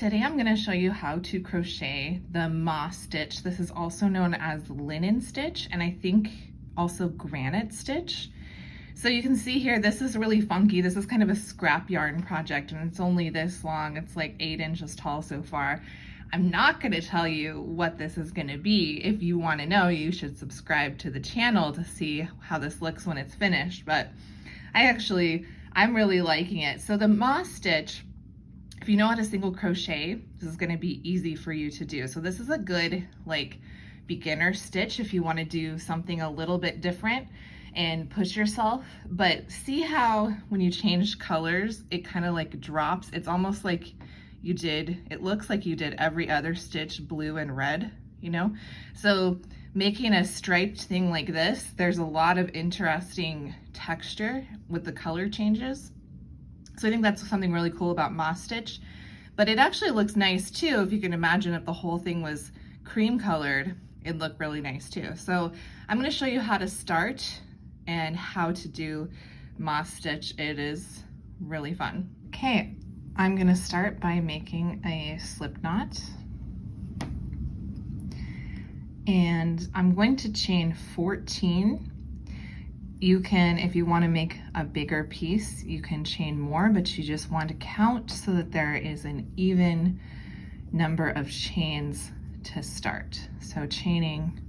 Today I'm going to show you how to crochet the moss stitch. This is also known as linen stitch, and I think also granite stitch. So you can see here, this is really funky. This is kind of a scrap yarn project, and it's only this long. It's like 8 inches tall so far. I'm not going to tell you what this is going to be. If you want to know, you should subscribe to the channel to see how this looks when it's finished. But I'm really liking it. So the moss stitch, if you know how to single crochet, this is going to be easy for you to do. So this is a good like beginner stitch if you want to do something a little bit different and push yourself. But see how when you change colors, it kind of like drops. It's almost like it looks like you did every other stitch blue and red, you know? So making a striped thing like this, there's a lot of interesting texture with the color changes. So I think that's something really cool about moss stitch, but it actually looks nice too. If you can imagine if the whole thing was cream colored, it'd look really nice too. So I'm going to show you how to start and how to do moss stitch. It is really fun. Okay, I'm going to start by making a slip knot, and I'm going to chain 14. You can, if you want to make a bigger piece, you can chain more, but you just want to count so that there is an even number of chains to start. So chaining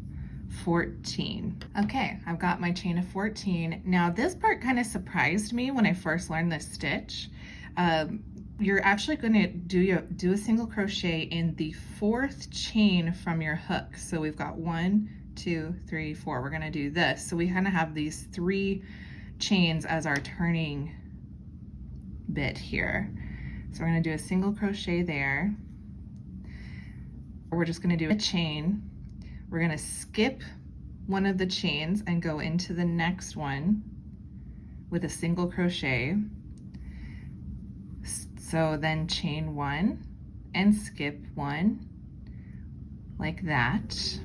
14. Okay, I've got my chain of 14. Now this part kind of surprised me when I first learned this stitch. You're actually going to do a single crochet in the 4th chain from your hook. So we've got 1, 2, 3, 4. We're going to do this. So we kind of have these 3 chains as our turning bit here. So we're going to do a single crochet there. We're just going to do a chain. We're going to skip one of the chains and go into the next one with a single crochet. So then chain 1 and skip 1 like that,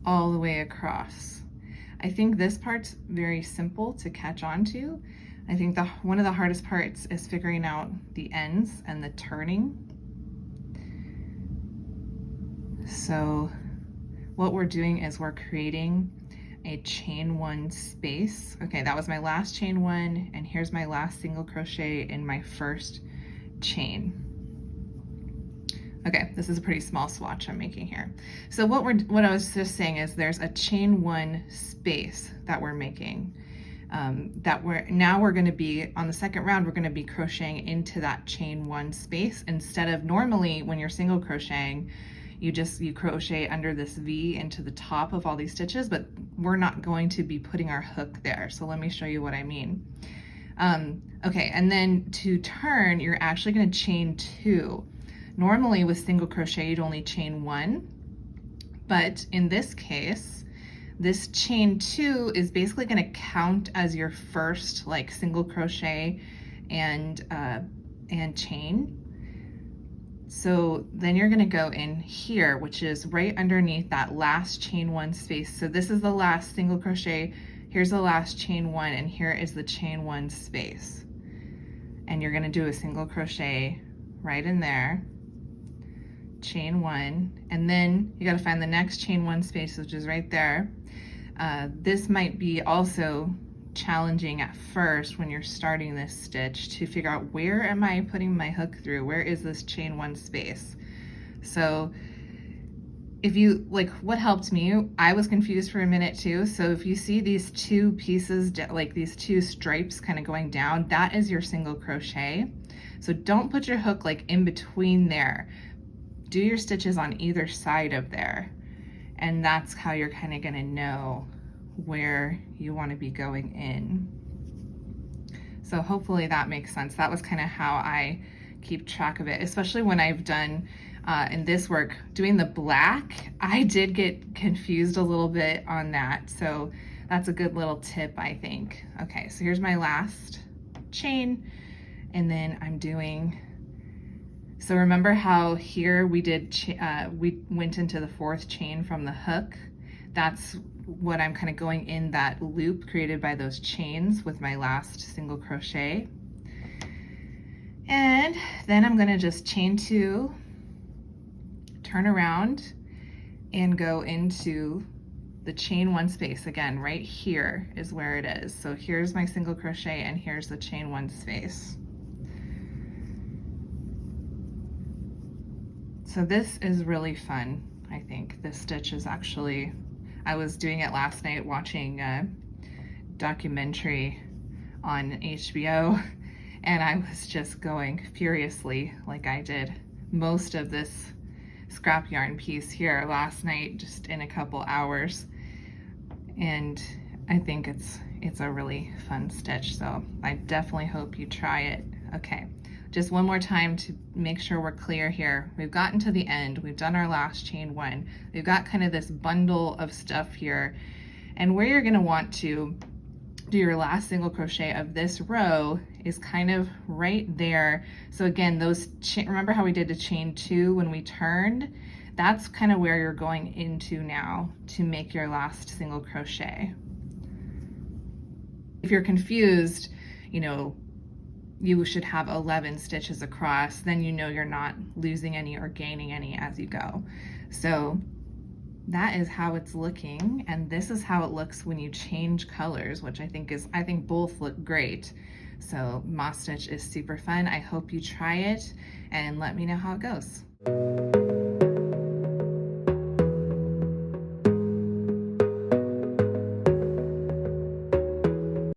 all the way across. I think this part's very simple to catch on to. I think one of the hardest parts is figuring out the ends and the turning. So what we're doing is we're creating a chain 1 space. Okay, that was my last chain 1, and here's my last single crochet in my first chain. Okay, this is a pretty small swatch I'm making here. So what I was just saying is there's a chain 1 space that we're making. We're going to be on the second round, we're going to be crocheting into that chain 1 space instead of normally when you're single crocheting, you crochet under this V into the top of all these stitches, but we're not going to be putting our hook there. So let me show you what I mean. Okay, and then to turn, you're actually going to chain 2. Normally with single crochet, you'd only chain 1, but in this case, this chain 2 is basically going to count as your first like single crochet and chain. So then you're going to go in here, which is right underneath that last chain 1 space. So this is the last single crochet, here's the last chain 1, and here is the chain 1 space. And you're going to do a single crochet right in there, chain 1, and then you got to find the next chain 1 space, which is right there. This might be also challenging at first when you're starting this stitch to figure out where am I putting my hook through, where is this chain 1 space. So if you like, what helped me, I was confused for a minute too. So if you see these 2 pieces, like these 2 stripes kind of going down, that is your single crochet. So don't put your hook like in between there. Do your stitches on either side of there, and that's how you're kind of going to know where you want to be going in. So hopefully that makes sense. That was kind of how I keep track of it, especially when I've done in this work doing the black. I did get confused a little bit on that, so that's a good little tip, I think. Okay, so here's my last chain, and then I'm doing, so remember how here we went into the 4th chain from the hook. That's what I'm kind of going in that loop created by those chains with my last single crochet. And then I'm gonna just chain 2, turn around, and go into the chain 1 space. Again, right here is where it is. So here's my single crochet and here's the chain 1 space. So this is really fun. I think this stitch is actually, I was doing it last night watching a documentary on HBO, and I was just going furiously like I did most of this scrap yarn piece here last night, just in a couple hours. And I think it's a really fun stitch, so I definitely hope you try it. Okay, just one more time to make sure we're clear here. We've gotten to the end, we've done our last chain 1. We've got kind of this bundle of stuff here, and where you're gonna want to do your last single crochet of this row is kind of right there. So again, remember how we did a chain 2 when we turned? That's kind of where you're going into now to make your last single crochet. If you're confused, you know, you should have 11 stitches across, then you know you're not losing any or gaining any as you go. So that is how it's looking, and this is how it looks when you change colors, which I think both look great. So moss stitch is super fun. I hope you try it and let me know how it goes.